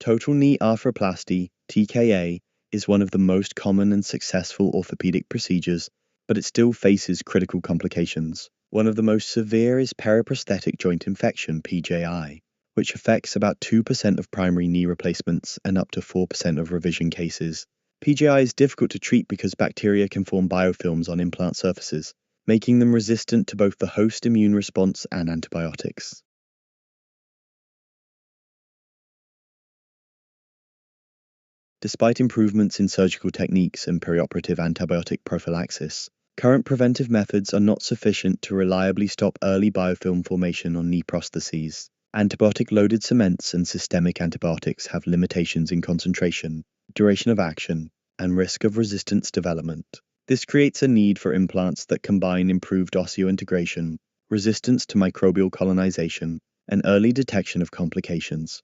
Total knee arthroplasty, TKA, is one of the most common and successful orthopedic procedures, but it still faces critical complications. One of the most severe is periprosthetic joint infection, PJI, which affects about 2% of primary knee replacements and up to 4% of revision cases. PJI is difficult to treat because bacteria can form biofilms on implant surfaces, making them resistant to both the host immune response and antibiotics. Despite improvements in surgical techniques and perioperative antibiotic prophylaxis, current preventive methods are not sufficient to reliably stop early biofilm formation on knee prostheses. Antibiotic-loaded cements and systemic antibiotics have limitations in concentration, duration of action, and risk of resistance development. This creates a need for implants that combine improved osseointegration, resistance to microbial colonization, and early detection of complications.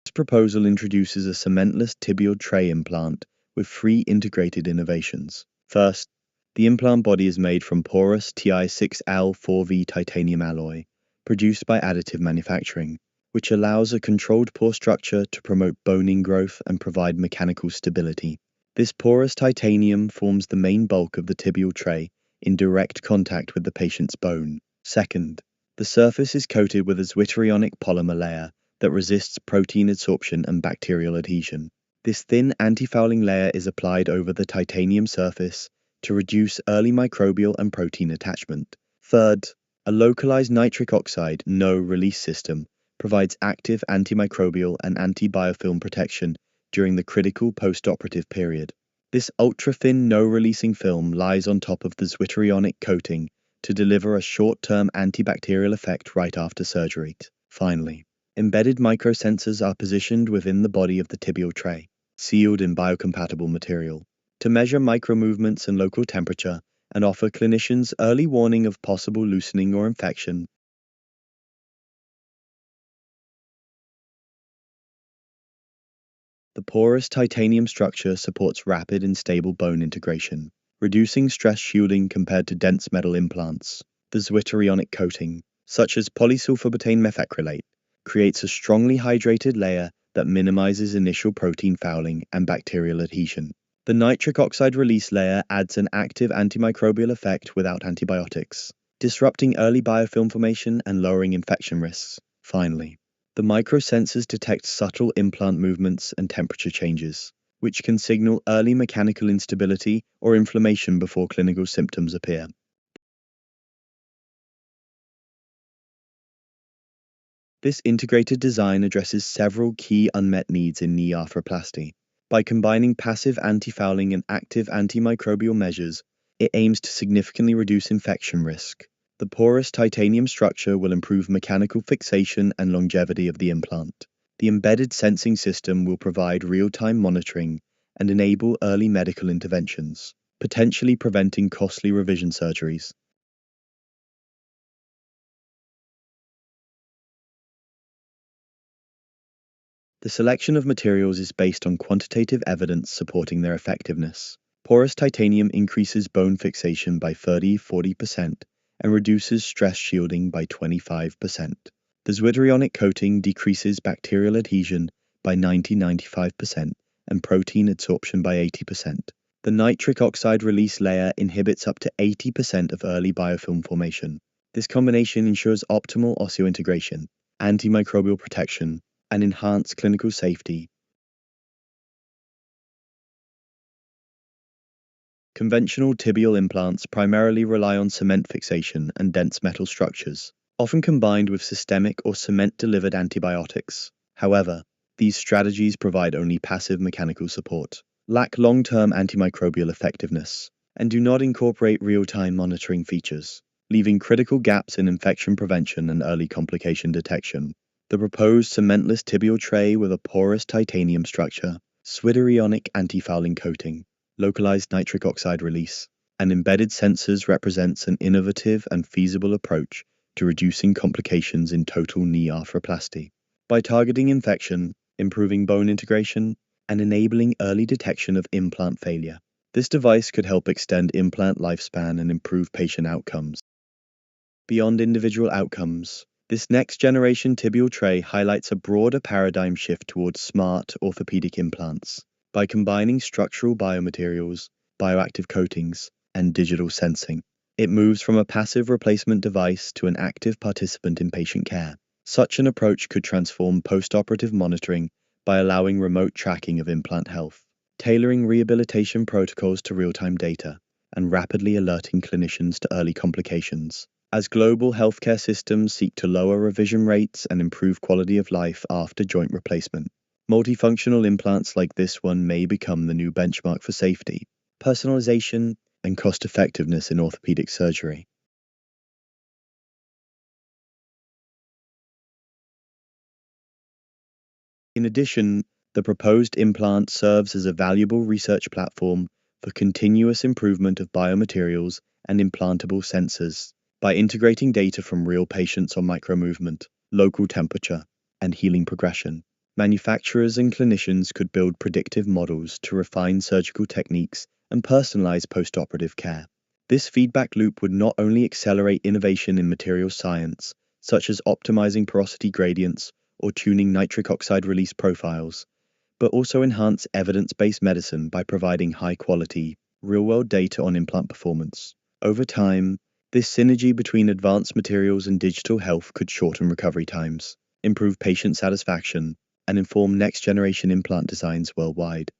This proposal introduces a cementless tibial tray implant with three integrated innovations. First, the implant body is made from porous Ti6Al4V titanium alloy, produced by additive manufacturing, which allows a controlled pore structure to promote bone ingrowth and provide mechanical stability. This porous titanium forms the main bulk of the tibial tray in direct contact with the patient's bone. Second, the surface is coated with a zwitterionic polymer layer that resists protein adsorption and bacterial adhesion. This thin anti-fouling layer is applied over the titanium surface to reduce early microbial and protein attachment. Third, a localized nitric oxide no-release system provides active antimicrobial and anti-biofilm protection during the critical post-operative period. This ultra-thin no-releasing film lies on top of the zwitterionic coating to deliver a short-term antibacterial effect right after surgery. Finally, embedded microsensors are positioned within the body of the tibial tray, sealed in biocompatible material, to measure micromovements and local temperature and offer clinicians early warning of possible loosening or infection. The porous titanium structure supports rapid and stable bone integration, reducing stress shielding compared to dense metal implants. The zwitterionic coating, such as polysulfobutane methacrylate, creates a strongly hydrated layer that minimizes initial protein fouling and bacterial adhesion. The nitric oxide release layer adds an active antimicrobial effect without antibiotics, disrupting early biofilm formation and lowering infection risks. Finally, the microsensors detect subtle implant movements and temperature changes, which can signal early mechanical instability or inflammation before clinical symptoms appear. This integrated design addresses several key unmet needs in knee arthroplasty. By combining passive anti-fouling and active antimicrobial measures, it aims to significantly reduce infection risk. The porous titanium structure will improve mechanical fixation and longevity of the implant. The embedded sensing system will provide real-time monitoring and enable early medical interventions, potentially preventing costly revision surgeries. The selection of materials is based on quantitative evidence supporting their effectiveness. Porous titanium increases bone fixation by 30–40% and reduces stress shielding by 25%. The zwitterionic coating decreases bacterial adhesion by 90–95% and protein adsorption by 80%. The nitric oxide release layer inhibits up to 80% of early biofilm formation. This combination ensures optimal osseointegration, antimicrobial protection, and enhanced clinical safety. Conventional tibial implants primarily rely on cement fixation and dense metal structures, often combined with systemic or cement-delivered antibiotics. However, these strategies provide only passive mechanical support, lack long-term antimicrobial effectiveness, and do not incorporate real-time monitoring features, leaving critical gaps in infection prevention and early complication detection. The proposed cementless tibial tray with a porous titanium structure, zwitterionic anti-fouling coating, localized nitric oxide release, and embedded sensors represents an innovative and feasible approach to reducing complications in total knee arthroplasty. By targeting infection, improving bone integration, and enabling early detection of implant failure, this device could help extend implant lifespan and improve patient outcomes. Beyond individual outcomes, This next generation tibial tray highlights a broader paradigm shift towards smart orthopedic implants. By combining structural biomaterials, bioactive coatings, and digital sensing, it moves from a passive replacement device to an active participant in patient care. Such an approach could transform postoperative monitoring by allowing remote tracking of implant health, tailoring rehabilitation protocols to real-time data, and rapidly alerting clinicians to early complications. As global healthcare systems seek to lower revision rates and improve quality of life after joint replacement, multifunctional implants like this one may become the new benchmark for safety, personalization, and cost-effectiveness in orthopedic surgery. In addition, the proposed implant serves as a valuable research platform for continuous improvement of biomaterials and implantable sensors. By integrating data from real patients on micromovement, local temperature, and healing progression, manufacturers and clinicians could build predictive models to refine surgical techniques and personalize postoperative care. This feedback loop would not only accelerate innovation in material science, such as optimizing porosity gradients or tuning nitric oxide release profiles, but also enhance evidence-based medicine by providing high-quality, real-world data on implant performance. Over time, this synergy between advanced materials and digital health could shorten recovery times, improve patient satisfaction, and inform next-generation implant designs worldwide.